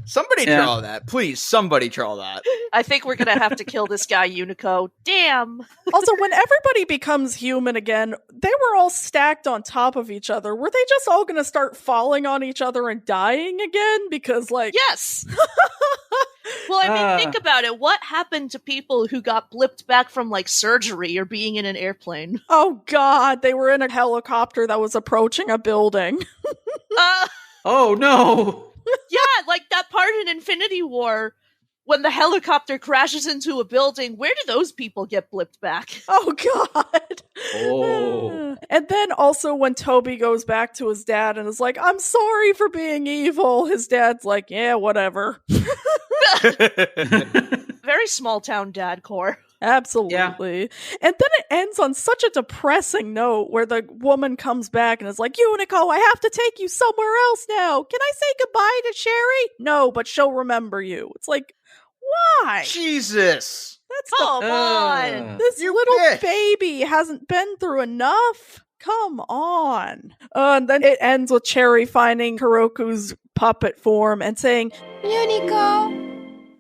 Somebody draw that. Please, somebody draw that. I think we're gonna have to kill this guy, Unico. Damn. Also, when everybody becomes human again, they were all stacked on top of each other. Were they just all gonna start falling on each other and dying again? Because, like... Yes! Well, I mean, think about it. What happened to people who got blipped back from, like, surgery or being in an airplane? Oh, God. They were in a helicopter that was approaching a building. Oh, no! Yeah, like that part in Infinity War when the helicopter crashes into a building. Where do those people get blipped back? Oh, God. Oh. And then also when Toby goes back to his dad and is like, I'm sorry for being evil. His dad's like, yeah, whatever. Very small town dad core. Absolutely. Yeah. And then it ends on such a depressing note where the woman comes back and is like, Unico, I have to take you somewhere else now. Can I say goodbye to Sherry? No, but she'll remember you. It's like, why? Jesus. Come on. This little baby hasn't been through enough. Come on. And then it ends with Cherry finding Hiroku's puppet form and saying, Unico.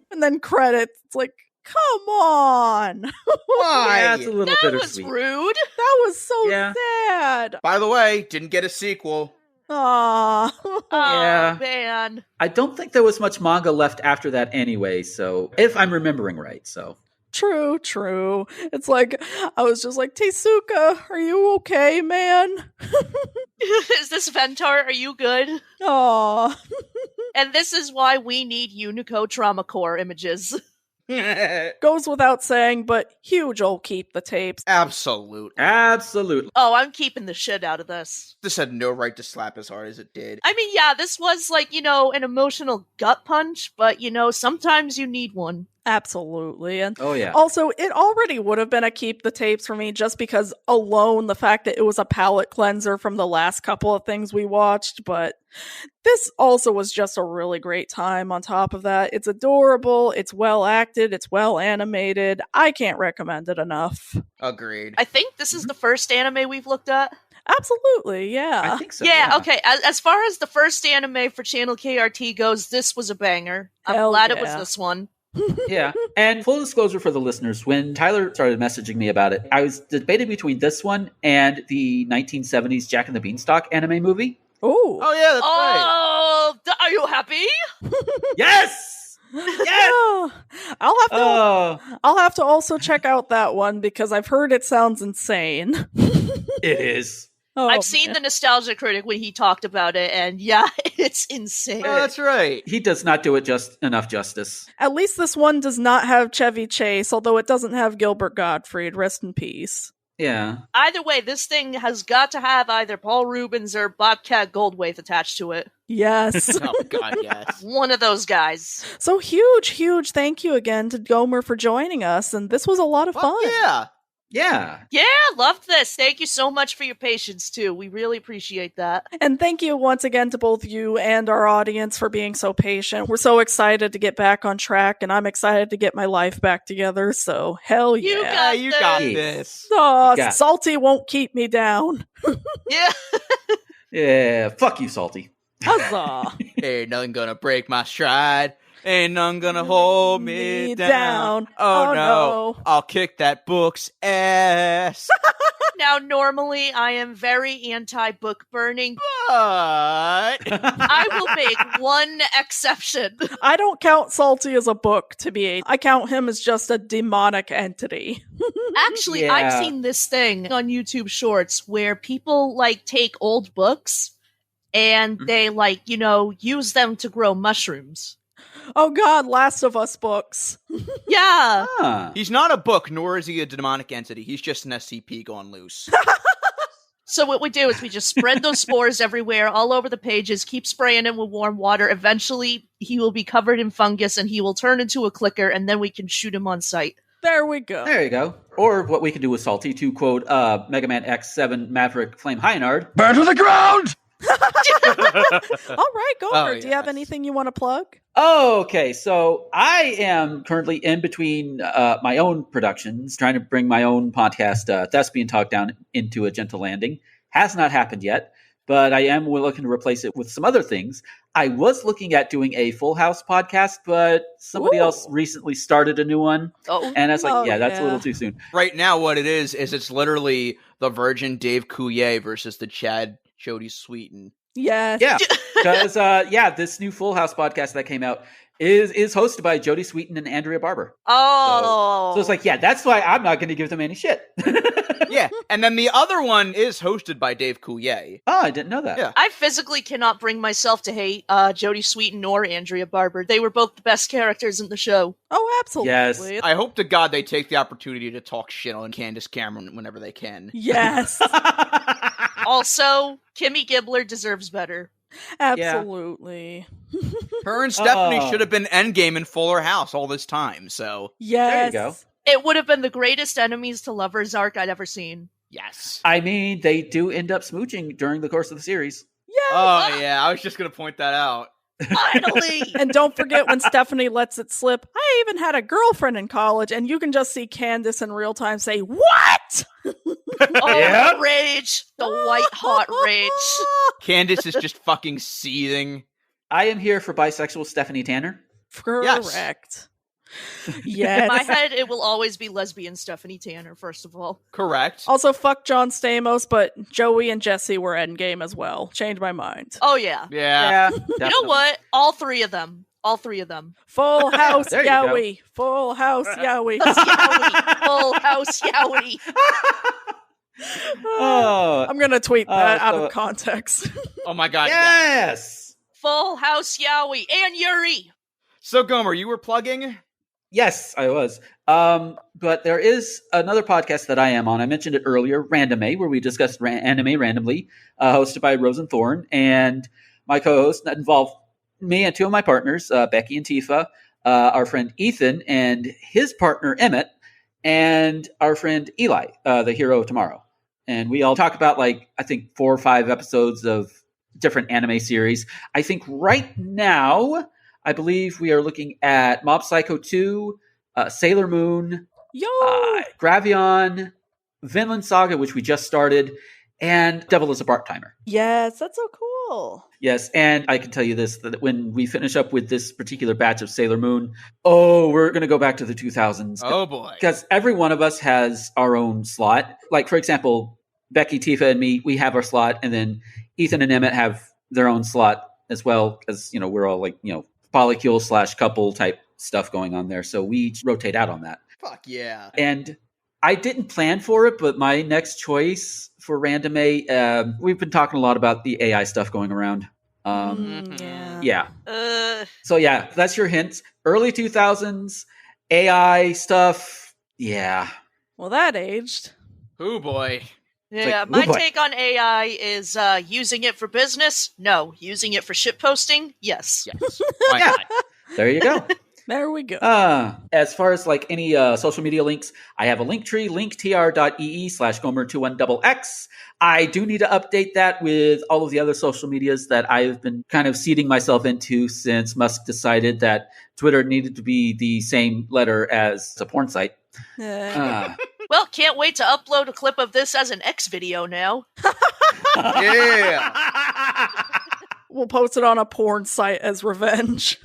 And then credits. It's like, come on. Why? Yeah, it's a little bittersweet. That was rude. That was so sad. By the way, didn't get a sequel. Aww. Yeah. Man. I don't think there was much manga left after that anyway, so if I'm remembering right, so. True. It's like, I was just like, Teisuka, are you okay, man? Is this Ventar? Are you good? Aww. And this is why we need Unico Trauma Core images. Goes without saying, but huge old keep the tapes. Absolutely. Oh, I'm keeping the shit out of this. This had no right to slap as hard as it did. I mean, yeah, this was like, an emotional gut punch, but, sometimes you need one. Absolutely. And oh, yeah. Also, it already would have been a keep the tapes for me just because alone the fact that it was a palate cleanser from the last couple of things we watched, but this also was just a really great time on top of that. It's adorable, it's well acted, it's well animated. I can't recommend it enough. Agreed. I think this is the first anime we've looked at. Absolutely, yeah. I think so. Yeah, okay. As far as the first anime for Channel KRT goes, this was a banger. I'm glad it was this one. Yeah. And full disclosure for the listeners, when Tyler started messaging me about it, I was debating between this one and the 1970s Jack and the Beanstalk anime movie. Oh. Oh, yeah, that's right. Are you happy? Yes! Yes! I'll have to also check out that one because I've heard it sounds insane. It is. Oh, I've seen the Nostalgia Critic when he talked about it, and yeah, it's insane. Oh, that's right. He does not do it just enough justice. At least this one does not have Chevy Chase, although it doesn't have Gilbert Gottfried. Rest in peace. Yeah. Either way, this thing has got to have either Paul Rubens or Bobcat Goldthwait attached to it. Yes. Oh, God, yes. One of those guys. So huge thank you again to Gomer for joining us, and this was a lot of fun. Yeah. Yeah. Yeah, loved this. Thank you so much for your patience, too. We really appreciate that. And thank you once again to both you and our audience for being so patient. We're so excited to get back on track, and I'm excited to get my life back together, so hell yeah. You got this. Oh, Salty won't keep me down. Yeah. Yeah, fuck you, Salty. Huzzah. Ain't nothing gonna break my stride. Ain't none gonna hold me down. Oh no, I'll kick that book's ass. Now, normally I am very anti-book burning, but I will make one exception. I don't count Salty as a book to be. I count him as just a demonic entity. Actually, I've seen this thing on YouTube Shorts where people take old books and they use them to grow mushrooms. Oh God, Last of Us books. Yeah. Huh. He's not a book, nor is he a demonic entity. He's just an SCP gone loose. So what we do is we just spread those spores everywhere, all over the pages, keep spraying him with warm water. Eventually, he will be covered in fungus and he will turn into a clicker, and then we can shoot him on sight. There we go. There you go. Or what we can do with Salty, to quote Mega Man X7 Maverick Flame Hynard. Burn to the ground! All right, Gomer, Oh, do you have yes. anything you want to plug? Okay, so I am currently in between my own productions, trying to bring my own podcast, Thespian Talk, down into a gentle landing. Has not happened yet, but I am looking to replace it with some other things. I was looking at doing a Full House podcast, but somebody else recently started a new one. Oh, And I was like, Oh, that's a yeah. little too soon. Right now, what it is it's literally the Virgin Dave Coulier versus the Chad Jody Sweeten. Yes. Yeah, because this new Full House podcast that came out is hosted by Jodie Sweetin and Andrea Barber. Oh. So it's like, that's why I'm not going to give them any shit. Yeah, and then the other one is hosted by Dave Coulier. Oh, I didn't know that. Yeah. I physically cannot bring myself to hate Jodie Sweetin or Andrea Barber. They were both the best characters in the show. Oh, absolutely. Yes. I hope to God they take the opportunity to talk shit on Candace Cameron whenever they can. Yes. Also, Kimmy Gibbler deserves better. Absolutely. Her and Stephanie should have been Endgame in Fuller House all this time, so... Yes. There you go. It would have been the greatest enemies to lovers arc I'd ever seen. Yes. I mean, they do end up smooching during the course of the series. Yes. Oh, yeah, I was just going to point that out. Finally! And don't forget when Stephanie lets it slip. I even had a girlfriend in college, and you can just see Candace in real time say, "What?" Oh, Yep. the rage. The white hot rage. Candace is just fucking seething. I am here for bisexual Stephanie Tanner. Correct. Yes. In my head, it will always be lesbian Stephanie Tanner, first of all. Correct. Also, fuck John Stamos, but Joey and Jesse were Endgame as well. Changed my mind. Oh, yeah. Yeah. You know what? All three of them. All three of them. Full house There you Yowie. Full house Yowie. Yowie. Full house Yowie. Oh, I'm gonna tweet that out so- of context. Oh my god. yes! Full house Yowie. And Yuri. So, Gomer, you were plugging? Yes, I was. But there is another podcast that I am on. I mentioned it earlier, Random A, where we discussed anime randomly, hosted by Rosen Thorne. And my co-host, that involved me and two of my partners, Becky and Tifa, our friend Ethan and his partner Emmett, and our friend Eli, the hero of tomorrow. And we all talk about, I think 4 or 5 episodes of different anime series. I think right now, I believe we are looking at Mob Psycho 2, Sailor Moon, Yo! Gravion, Vinland Saga, which we just started, and Devil is a Part-Timer. Yes, that's so cool. Yes, and I can tell you this, that when we finish up with this particular batch of Sailor Moon, we're going to go back to the 2000s. Oh boy. Because every one of us has our own slot. Like, for example, Becky, Tifa, and me, we have our slot, and then Ethan and Emmett have their own slot as well, because, we're all polycule / couple type stuff going on there. So we each rotate out on that. Fuck yeah. And I didn't plan for it, but my next choice for Random A, we've been talking a lot about the AI stuff going around. Yeah. So yeah, that's your hint. Early 2000s, AI stuff. Yeah. Well, that aged. Oh boy. Yeah, my take on AI is using it for business? No. Using it for shitposting? Yes. Why not? There you go. There we go. As far as any social media links, I have a link tree, linktr.ee/Gomer21XX. I do need to update that with all of the other social medias that I've been kind of seeding myself into since Musk decided that Twitter needed to be the same letter as a porn site. Well, can't wait to upload a clip of this as an X video now. Yeah. We'll post it on a porn site as revenge.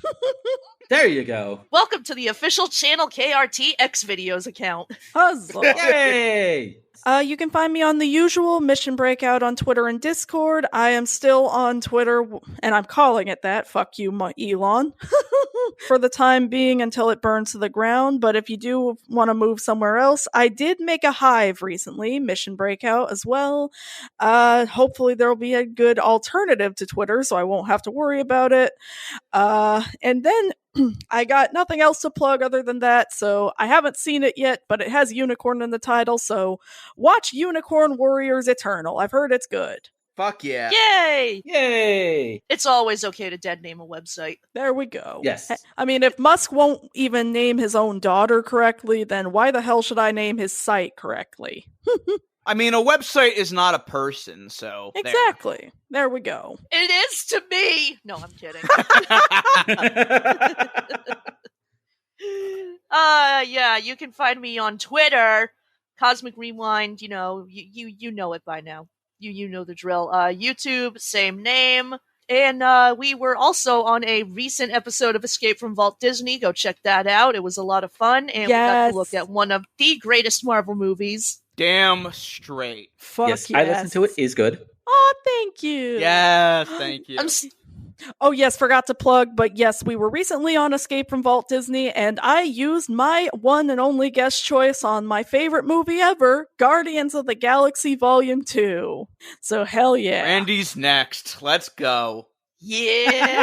There you go. Welcome to the official Channel KRT X videos account. Huzzle. Yay! You can find me on the usual Mission Breakout on Twitter and Discord. I am still on Twitter, and I'm calling it that. Fuck you, Elon. For the time being until it burns to the ground. But if you do want to move somewhere else, I did make a hive recently, Mission Breakout as well. Hopefully there will be a good alternative to Twitter, so I won't have to worry about it. And then I got nothing else to plug other than that, so I haven't seen it yet, but it has unicorn in the title, so watch Unicorn Warriors Eternal. I've heard it's good. Fuck yeah. Yay! Yay! It's always okay to dead name a website. There we go. Yes. I mean, if Musk won't even name his own daughter correctly, then why the hell should I name his site correctly? I mean, a website is not a person, so Exactly. There we go. It is to me. No, I'm kidding. Yeah, you can find me on Twitter, Cosmic Rewind. You know, you know it by now. You know the drill. YouTube, same name. And we were also on a recent episode of Escape from Walt Disney. Go check that out. It was a lot of fun, and we got to look at one of the greatest Marvel movies. Damn straight. Fuck yes, I listened to it. Is good. Oh, thank you. Yes, thank you. Oh, yes, forgot to plug, but yes, we were recently on Escape from Walt Disney, and I used my one and only guest choice on my favorite movie ever, Guardians of the Galaxy Volume 2. So, hell yeah. Randy's next. Let's go. Yeah.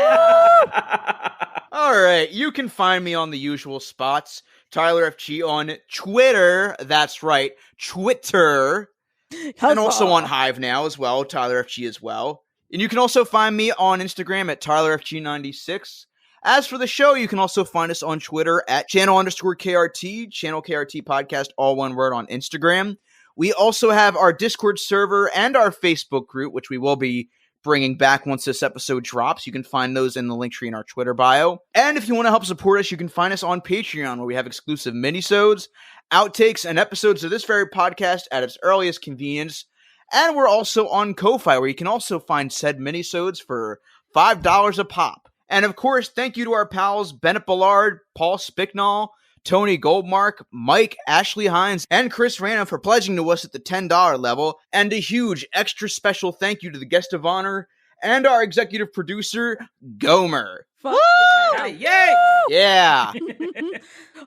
All right, you can find me on the usual spots. Tyler FG on Twitter. That's right, Twitter. Huzzah. And also on Hive now as well, Tyler FG as well. And you can also find me on Instagram at TylerFG96. As for the show, you can also find us on Twitter at channel_KRT, Channel KRT Podcast, all one word on Instagram. We also have our Discord server and our Facebook group, which we will be bringing back once this episode drops. You can find those in the link tree in our Twitter bio. And if you want to help support us, you can find us on Patreon, where we have exclusive minisodes, outtakes, and episodes of this very podcast at its earliest convenience. And we're also on Ko-Fi, where you can also find said minisodes for $5 a pop. And of course, thank you to our pals Bennett Ballard, Paul Spicknall, Tony Goldmark, Mike, Ashley Hines, and Chris Rana for pledging to us at the $10 level. And a huge extra special thank you to the guest of honor and our executive producer, Gomer. Woo! Yay! Yeah.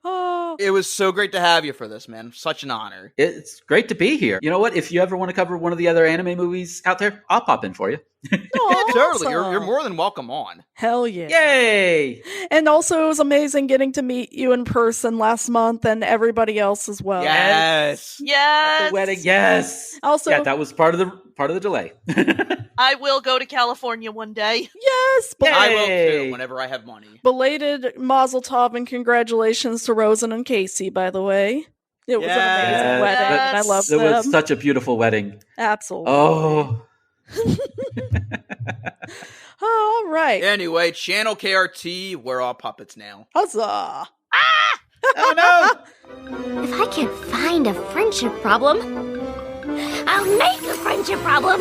Oh. It was so great to have you for this, man. Such an honor. It's great to be here. You know what? If you ever want to cover one of the other anime movies out there, I'll pop in for you. Oh, Totally. awesome. You're more than welcome on. Hell yeah. Yay! And also, it was amazing getting to meet you in person last month and everybody else as well. Yes. Yes. The wedding, yes. Also, Yeah, that was part of the delay. I will go to California one day. yes. I will Yay. too, whenever I have money. Belated Mazel Tov and congratulations to Rosen and Casey, by the way. It was an amazing Yes. wedding, and I loved It them. was such a beautiful wedding. Absolutely. Oh. Oh, all right. Anyway, Channel KRT, we're all puppets now. Huzzah. Oh no! If I can't find a friendship problem, I'll make a friendship problem.